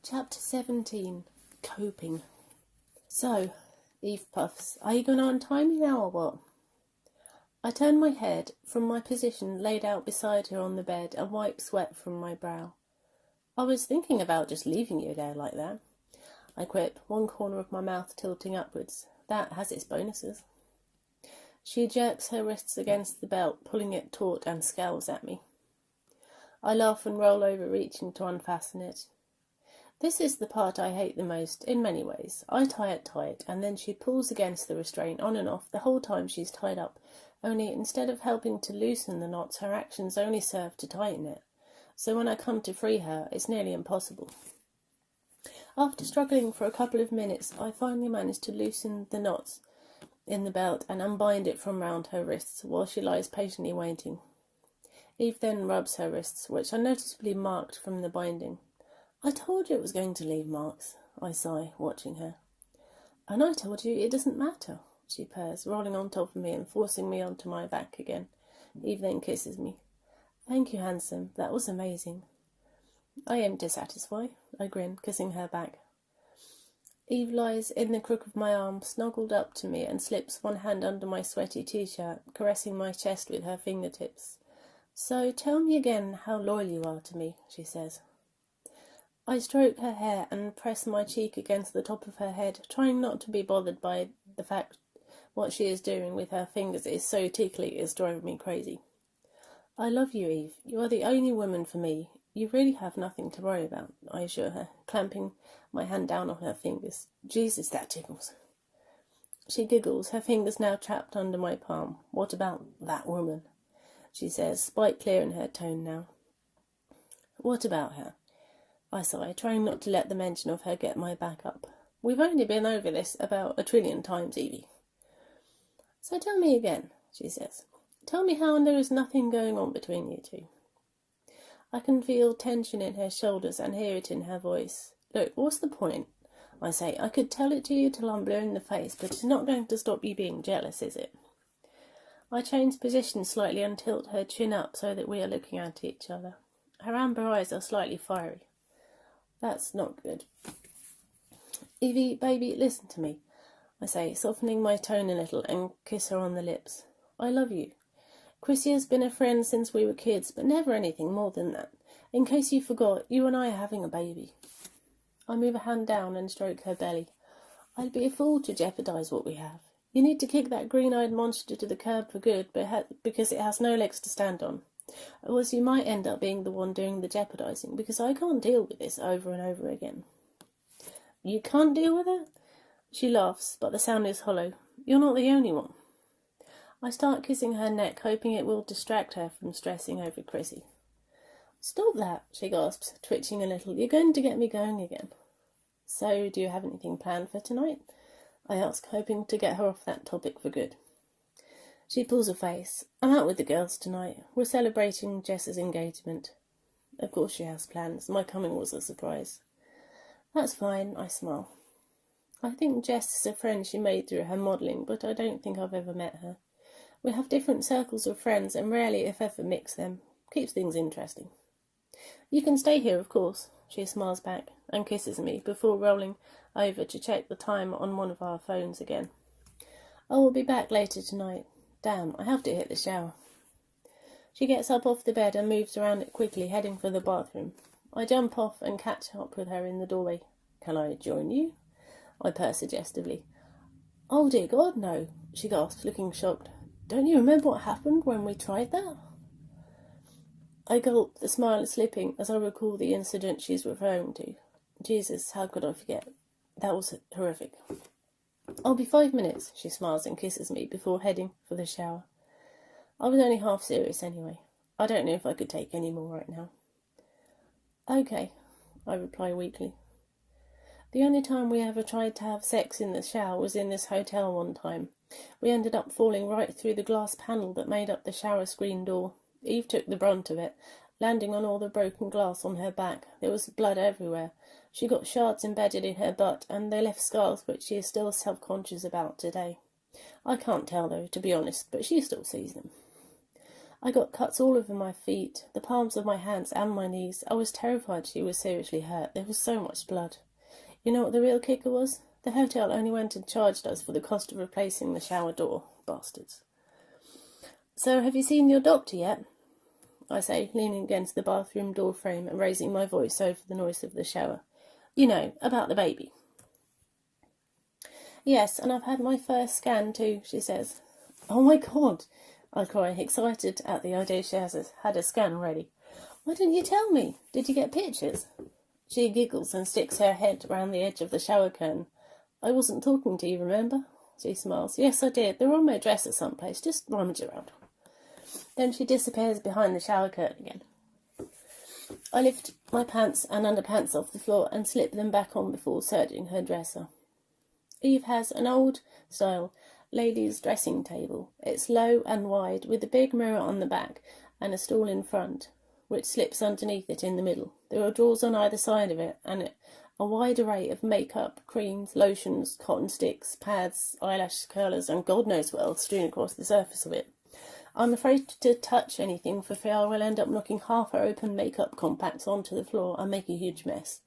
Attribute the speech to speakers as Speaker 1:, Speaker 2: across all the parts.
Speaker 1: Chapter 17. Coping. So, Eve puffs, are you going to untie me now or what? I turn my head from my position laid out beside her on the bed and wipe sweat from my brow. I was thinking about just leaving you there like that. I quip, one corner of my mouth tilting upwards. That has its bonuses. She jerks her wrists against the belt, pulling it taut, and scowls at me. I laugh and roll over, reaching to unfasten it. This is the part I hate the most, in many ways. I tie it tight, and then she pulls against the restraint on and off the whole time she's tied up, only instead of helping to loosen the knots, her actions only serve to tighten it. So when I come to free her, it's nearly impossible. After struggling for a couple of minutes, I finally manage to loosen the knots in the belt and unbind it from round her wrists, while she lies patiently waiting. Eve then rubs her wrists, which are noticeably marked from the binding. I told you it was going to leave marks, I sigh, watching her. And I told you it doesn't matter, she purrs, rolling on top of me and forcing me onto my back again. Eve then kisses me. Thank you, handsome, that was amazing. I aim to satisfy, I grin, kissing her back. Eve lies in the crook of my arm, snuggled up to me, and slips one hand under my sweaty t-shirt, caressing my chest with her fingertips. So tell me again how loyal you are to me, she says. I stroke her hair and press my cheek against the top of her head, trying not to be bothered by the fact what she is doing with her fingers is so tickly it's driving me crazy. I love you, Eve. You are the only woman for me. You really have nothing to worry about, I assure her, clamping my hand down on her fingers. Jesus, that tickles. She giggles, her fingers now trapped under my palm. What about that woman? She says, spite clear in her tone now. What about her? I sigh, trying not to let the mention of her get my back up. We've only been over this about 1,000,000,000 times, Evie. So tell me again, she says. Tell me how there is nothing going on between you two. I can feel tension in her shoulders and hear it in her voice. Look, what's the point? I say, I could tell it to you till I'm blue in the face, but it's not going to stop you being jealous, is it? I change position slightly and tilt her chin up so that we are looking at each other. Her amber eyes are slightly fiery. That's not good. Evie, baby, listen to me, I say, softening my tone a little and kiss her on the lips. I love you. Chrissy has been a friend since we were kids, but never anything more than that. In case you forgot, you and I are having a baby. I move a hand down and stroke her belly. I'd be a fool to jeopardise what we have. You need to kick that green-eyed monster to the curb for good, because it has no legs to stand on. Or else you might end up being the one doing the jeopardising, because I can't deal with this over and over again. You can't deal with it? She laughs, but the sound is hollow. You're not the only one. I start kissing her neck, hoping it will distract her from stressing over Chrissy. Stop that, she gasps, twitching a little. You're going to get me going again. So, do you have anything planned for tonight? I ask, hoping to get her off that topic for good. She pulls a face. I'm out with the girls tonight. We're celebrating Jess's engagement. Of course she has plans. My coming was a surprise. That's fine, I smile. I think Jess is a friend she made through her modelling, but I don't think I've ever met her. We have different circles of friends and rarely, if ever, mix them. Keeps things interesting. You can stay here, of course, she smiles back and kisses me before rolling over to check the time on one of our phones again. I will be back later tonight. Damn, I have to hit the shower. She gets up off the bed and moves around it quickly, heading for the bathroom. I jump off and catch up with her in the doorway. Can I join you? I purr suggestively. Oh dear God, no, she gasps, looking shocked. Don't you remember what happened when we tried that? I gulp, the smile slipping as I recall the incident she's referring to. Jesus, how could I forget? That was horrific. I'll be 5 minutes, she smiles and kisses me before heading for the shower. I was only half serious anyway. I don't know if I could take any more right now. Okay, I reply weakly. The only time we ever tried to have sex in the shower was in this hotel one time. We ended up falling right through the glass panel that made up the shower screen door. Eve took the brunt of it, landing on all the broken glass on her back. There was blood everywhere. She got shards embedded in her butt, and they left scars which she is still self-conscious about today. I can't tell, though, to be honest, but she still sees them. I got cuts all over my feet, the palms of my hands and my knees. I was terrified she was seriously hurt. There was so much blood. You know what the real kicker was? The hotel only went and charged us for the cost of replacing the shower door. Bastards. So, have you seen your doctor yet? I say, leaning against the bathroom door frame and raising my voice over the noise of the shower. You know, about the baby. Yes, and I've had my first scan too, she says. Oh my God, I cry, excited at the idea she has had a scan already. Why didn't you tell me? Did you get pictures? She giggles and sticks her head round the edge of the shower curtain. I wasn't talking to you, remember? She smiles. Yes, I did. They're on my dresser someplace. Just rummage around. Then she disappears behind the shower curtain again. I lift my pants and underpants off the floor and slip them back on before searching her dresser. Eve has an old-style ladies' dressing table. It's low and wide, with a big mirror on the back and a stool in front, which slips underneath it in the middle. There are drawers on either side of it, and a wide array of makeup, creams, lotions, cotton sticks, pads, eyelash curlers, and God knows what else strewn across the surface of it. I'm afraid to touch anything for fear I will end up knocking half her open makeup compacts onto the floor and make a huge mess.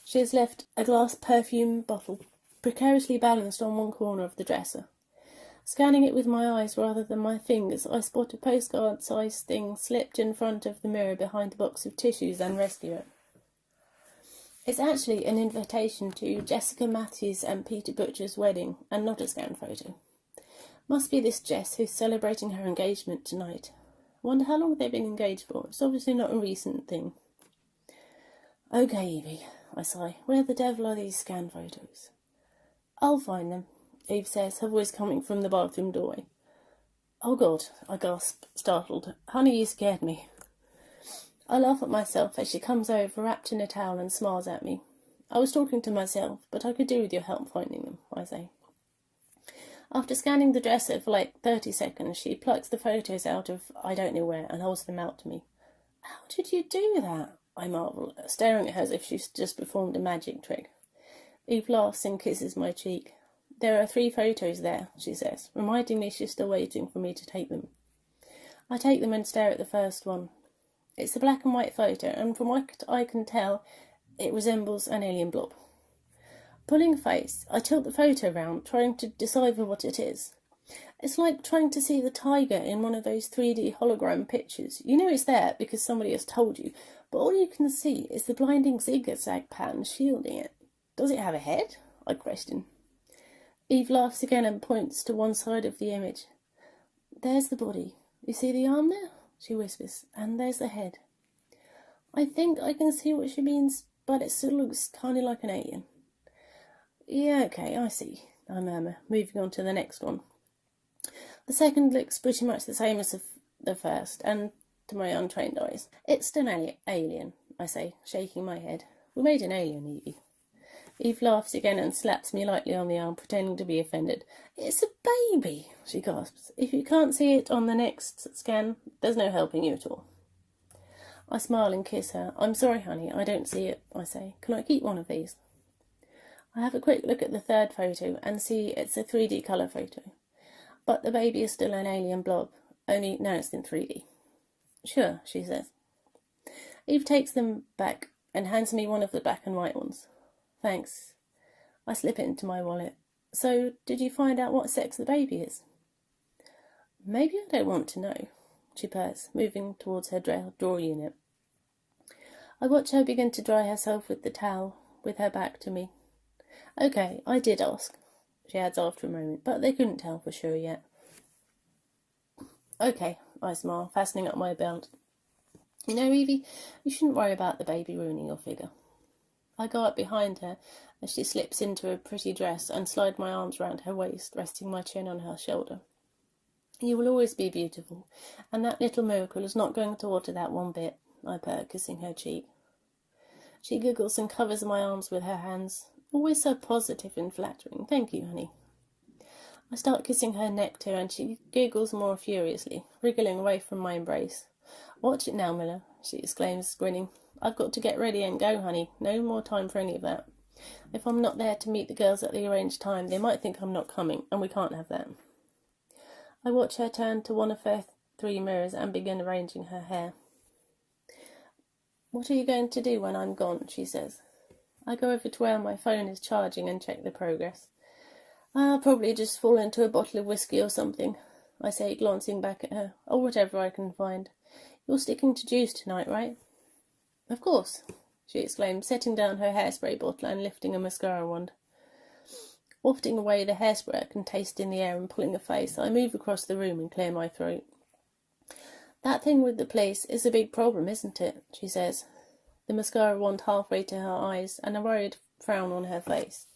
Speaker 1: She has left a glass perfume bottle precariously balanced on one corner of the dresser. Scanning it with my eyes rather than my fingers, I spot a postcard-sized thing slipped in front of the mirror behind a box of tissues and rescue it. It's actually an invitation to Jessica Matthews and Peter Butcher's wedding, and not a scan photo. Must be this Jess who's celebrating her engagement tonight. Wonder how long they've been engaged for. It's obviously not a recent thing. Okay, Evie, I sigh. Where the devil are these scan photos? I'll find them, Eve says, her voice coming from the bathroom doorway. Oh God, I gasp, startled. Honey, you scared me. I laugh at myself as she comes over, wrapped in a towel, and smiles at me. I was talking to myself, but I could do with your help finding them, I say. After scanning the dresser for like 30 seconds, she plucks the photos out of I don't know where and holds them out to me. How did you do that? I marvel, staring at her as if she's just performed a magic trick. Eve laughs and kisses my cheek. There are 3 photos there, she says, reminding me she's still waiting for me to take them. I take them and stare at the first one. It's a black and white photo, and from what I can tell, it resembles an alien blob. Pulling a face, I tilt the photo round, trying to decipher what it is. It's like trying to see the tiger in one of those 3D hologram pictures. You know it's there because somebody has told you, but all you can see is the blinding zigzag pattern shielding it. Does it have a head? I question. Eve laughs again and points to one side of the image. There's the body. You see the arm there? She whispers. And there's the head. I think I can see what she means, but it still looks kind of like an alien. Yeah, okay, I see, I murmur, moving on to the next one. The second looks pretty much the same as the first, and to my untrained eyes. It's still an alien, I say, shaking my head. We made an alien, Evie. Eve laughs again and slaps me lightly on the arm, pretending to be offended. It's a baby, she gasps. If you can't see it on the next scan, there's no helping you at all. I smile and kiss her. I'm sorry, honey, I don't see it, I say. Can I keep one of these? I have a quick look at the third photo and see it's a 3D colour photo. But the baby is still an alien blob, only now it's in 3D. Sure, she says. Eve takes them back and hands me one of the black and white ones. Thanks. I slip it into my wallet. So, did you find out what sex the baby is? Maybe I don't want to know, she purrs, moving towards her drawer unit. I watch her begin to dry herself with the towel, with her back to me. Okay, I did ask, she adds after a moment, but they couldn't tell for sure yet. Okay, I smile, fastening up my belt. You know, Evie, you shouldn't worry about the baby ruining your figure. I go up behind her as she slips into a pretty dress and slide my arms round her waist, resting my chin on her shoulder. You will always be beautiful, and that little miracle is not going to alter that one bit, I purr, kissing her cheek. She giggles and covers my arms with her hands. Always so positive and flattering. Thank you, honey. I start kissing her neck too, and she giggles more furiously, wriggling away from my embrace. Watch it now, Miller, she exclaims, grinning. I've got to get ready and go, honey. No more time for any of that. If I'm not there to meet the girls at the arranged time, they might think I'm not coming, and we can't have that. I watch her turn to one of her 3 mirrors and begin arranging her hair. "What are you going to do when I'm gone?" she says. I go over to where my phone is charging and check the progress. "I'll probably just fall into a bottle of whiskey or something," I say, glancing back at her, "or whatever I can find. You're sticking to juice tonight, right?" "Of course," she exclaims, setting down her hairspray bottle and lifting a mascara wand. Wafting away the hairspray I can taste in the air and pulling a face, I move across the room and clear my throat. "That thing with the police is a big problem, isn't it?" she says, the mascara wand halfway to her eyes and a worried frown on her face.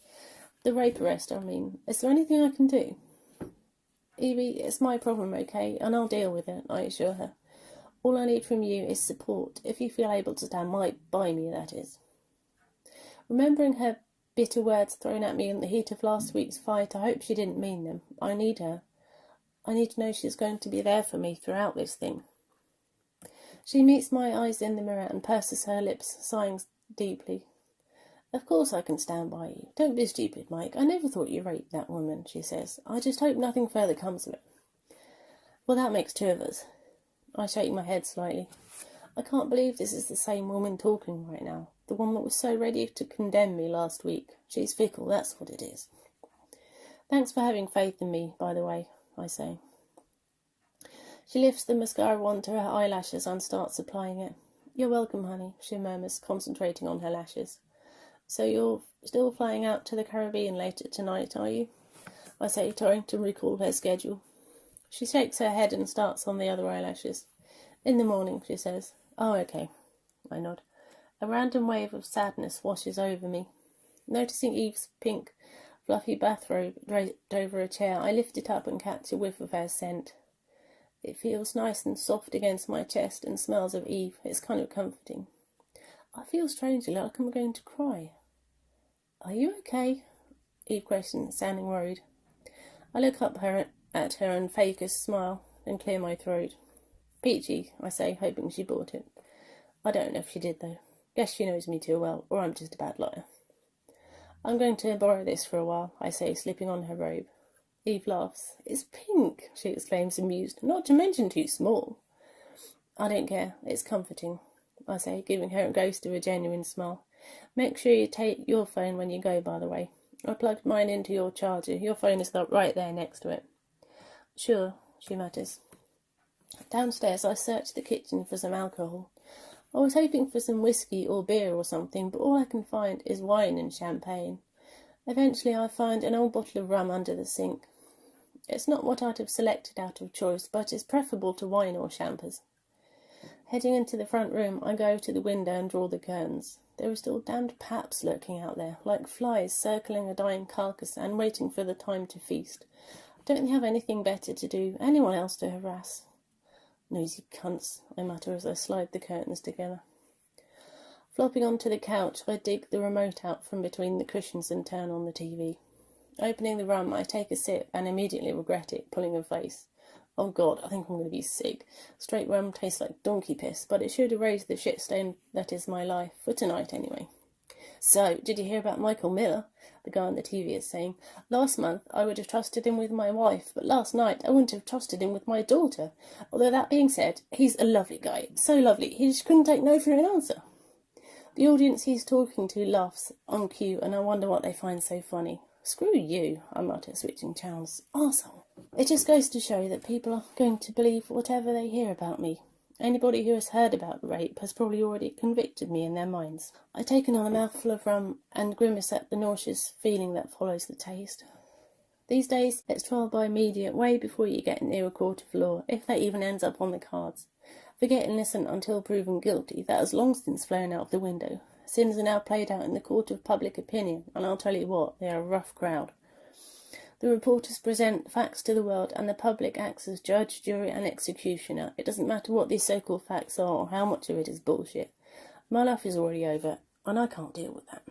Speaker 1: "The rape arrest, I mean. Is there anything I can do?" "Evie, it's my problem, okay, and I'll deal with it," I assure her. "All I need from you is support, if you feel able to stand by me, that is." Remembering her bitter words thrown at me in the heat of last week's fight, I hope she didn't mean them. I need her. I need to know she's going to be there for me throughout this thing. She meets my eyes in the mirror and purses her lips, sighing deeply. "Of course I can stand by you. Don't be stupid, Mike. I never thought you raped that woman," she says. "I just hope nothing further comes of it." "Well, that makes 2 of us." I shake my head slightly. I can't believe this is the same woman talking right now. The one that was so ready to condemn me last week. She's fickle, that's what it is. "Thanks for having faith in me, by the way," I say. She lifts the mascara wand to her eyelashes and starts applying it. "You're welcome, honey," she murmurs, concentrating on her lashes. "So you're still flying out to the Caribbean later tonight, are you?" I say, trying to recall her schedule. She shakes her head and starts on the other eyelashes. "In the morning," she says. "Oh, okay," I nod. A random wave of sadness washes over me. Noticing Eve's pink, fluffy bathrobe draped over a chair, I lift it up and catch a whiff of her scent. It feels nice and soft against my chest and smells of Eve. It's kind of comforting. I feel strangely like I'm going to cry. "Are you okay?" Eve questions, sounding worried. I look up at her and fake a smile, then clear my throat. "Peachy," I say, hoping she bought it. I don't know if she did, though. Guess she knows me too well, or I'm just a bad liar. "I'm going to borrow this for a while," I say, slipping on her robe. Eve laughs. "It's pink," she exclaims, amused. "Not to mention too small." I don't care. It's comforting, I say, giving her a ghost of a genuine smile. "Make sure you take your phone when you go, by the way. I plugged mine into your charger. Your phone is right there next to it." "Sure," she mutters. Downstairs, I search the kitchen for some alcohol. I was hoping for some whiskey or beer or something, but all I can find is wine and champagne. Eventually I find an old bottle of rum under the sink. It's not what I'd have selected out of choice, but it's preferable to wine or champers. Heading into the front room, I go to the window and draw the curtains. There are still damned paps lurking out there, like flies circling a dying carcass and waiting for the time to feast. Don't they have anything better to do? Anyone else to harass? "Nosy cunts," I mutter as I slide the curtains together. Flopping onto the couch, I dig the remote out from between the cushions and turn on the TV. Opening the rum, I take a sip and immediately regret it, pulling a face. Oh God, I think I'm going to be sick. Straight rum tastes like donkey piss, but it should erase the shit stain that is my life, for tonight anyway. "So, did you hear about Michael Miller?" the guy on the TV is saying. "Last month I would have trusted him with my wife, but last night I wouldn't have trusted him with my daughter. Although that being said, he's a lovely guy. So lovely, he just couldn't take no for an answer." The audience he's talking to laughs on cue, and I wonder what they find so funny. "Screw you," I mutter, switching channels. "Arsehole." It just goes to show that people are going to believe whatever they hear about me. Anybody who has heard about rape has probably already convicted me in their minds. I take another mouthful of rum and grimace at the nauseous feeling that follows the taste. These days, it's trial by media way before you get near a court of law, if that even ends up on the cards. Forget innocent until proven guilty. That has long since flown out of the window. Sins are now played out in the court of public opinion, and I'll tell you what, they are a rough crowd. The reporters present facts to the world, and the public acts as judge, jury, and executioner. It doesn't matter what these so-called facts are or how much of it is bullshit. My life is already over, and I can't deal with that.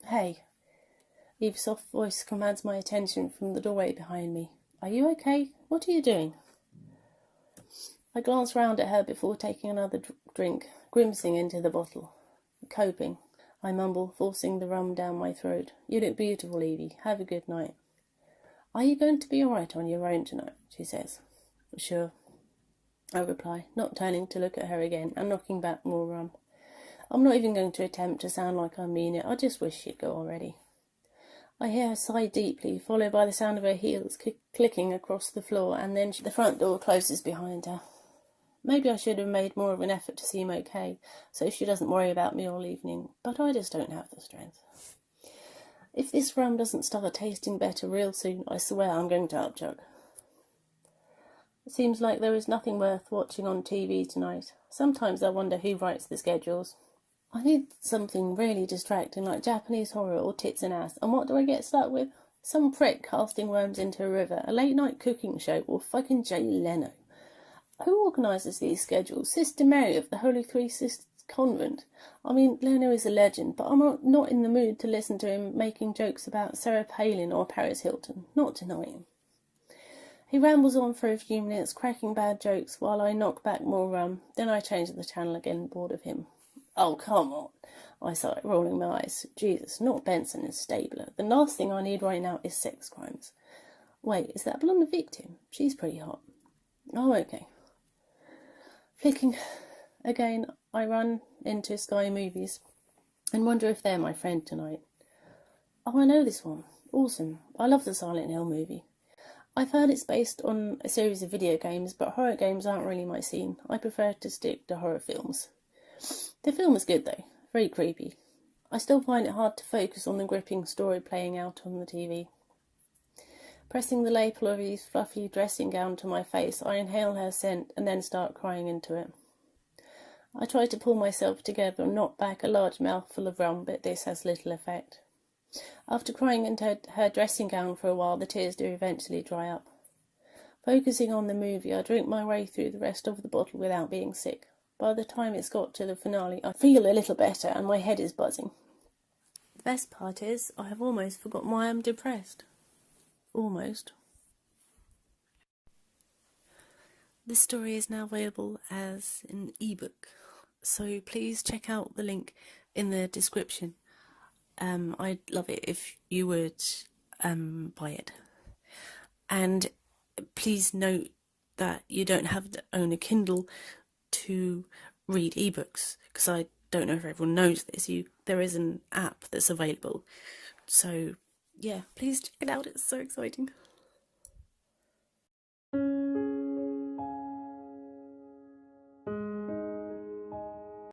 Speaker 1: "Hey." Eve's soft voice commands my attention from the doorway behind me. "Are you okay? What are you doing?" I glance round at her before taking another drink, grimacing into the bottle. "Coping," I mumble, forcing the rum down my throat. "You look beautiful, Evie. Have a good night." "Are you going to be all right on your own tonight?" she says. "Sure." I reply, not turning to look at her again and knocking back more rum. I'm not even going to attempt to sound like I mean it. I just wish she'd go already. I hear her sigh deeply, followed by the sound of her heels clicking across the floor, and then the front door closes behind her. Maybe I should have made more of an effort to seem okay, so she doesn't worry about me all evening, but I just don't have the strength. If this rum doesn't start tasting better real soon, I swear I'm going to upchuck. It seems like there is nothing worth watching on TV tonight. Sometimes I wonder who writes the schedules. I need something really distracting like Japanese horror or tits and ass, and what do I get stuck with? Some prick casting worms into a river, a late night cooking show, or fucking Jay Leno. Who organises these schedules? Sister Mary of the Holy Three Sisters Convent. I mean, Leno is a legend, but I'm not in the mood to listen to him making jokes about Sarah Palin or Paris Hilton. Not tonight. He rambles on for a few minutes, cracking bad jokes while I knock back more rum. Then I change the channel again, bored of him. Oh, come on, I sigh, rolling my eyes. Jesus, not Benson and Stabler. The last thing I need right now is sex crimes. Wait, is that blonde victim? She's pretty hot. Oh, okay. Flicking again, I run into Sky Movies and wonder if they're my friend tonight. Oh, I know this one. Awesome. I love the Silent Hill movie. I've heard it's based on a series of video games, but horror games aren't really my scene. I prefer to stick to horror films. The film is good though, very creepy. I still find it hard to focus on the gripping story playing out on the TV. Pressing the lapel of Eve's fluffy dressing gown to my face, I inhale her scent and then start crying into it. I try to pull myself together and knock back a large mouthful of rum, but this has little effect. After crying into her dressing gown for a while, the tears do eventually dry up. Focusing on the movie, I drink my way through the rest of the bottle without being sick. By the time it's got to the finale, I feel a little better and my head is buzzing. The best part is, I have almost forgotten why I'm depressed. Almost. This story is now available as an ebook, so please check out the link in the description. I'd love it if you would buy it. And please note that you don't have to own a Kindle to read ebooks, because I don't know if everyone knows this. There is an app that's available. So yeah, please check it out. It's so exciting.